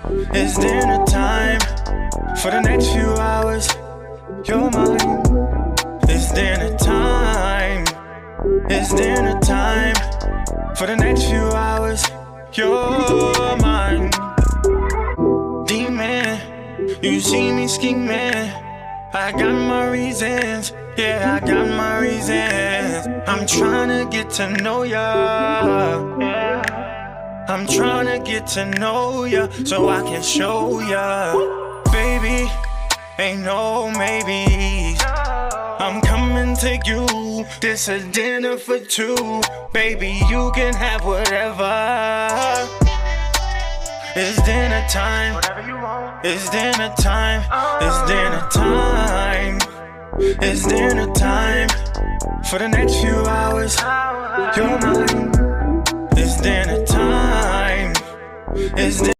It's dinner time. For the next few hours, you're mine. It's dinner time. It's dinner time. For the next few hours, you're mine. Demon, you see me scheming. I got my reasons. Yeah, I got my reasons. I'm tryna get to know ya. I'm tryna get to know ya so I can show ya. Baby, ain't no maybes. I'm coming to you. This a dinner for two. Baby, you can have whatever. It's dinner time. It's dinner time. It's dinner time. It's dinner time. For the next few hours, you're mine. It's dinner time. It's dinner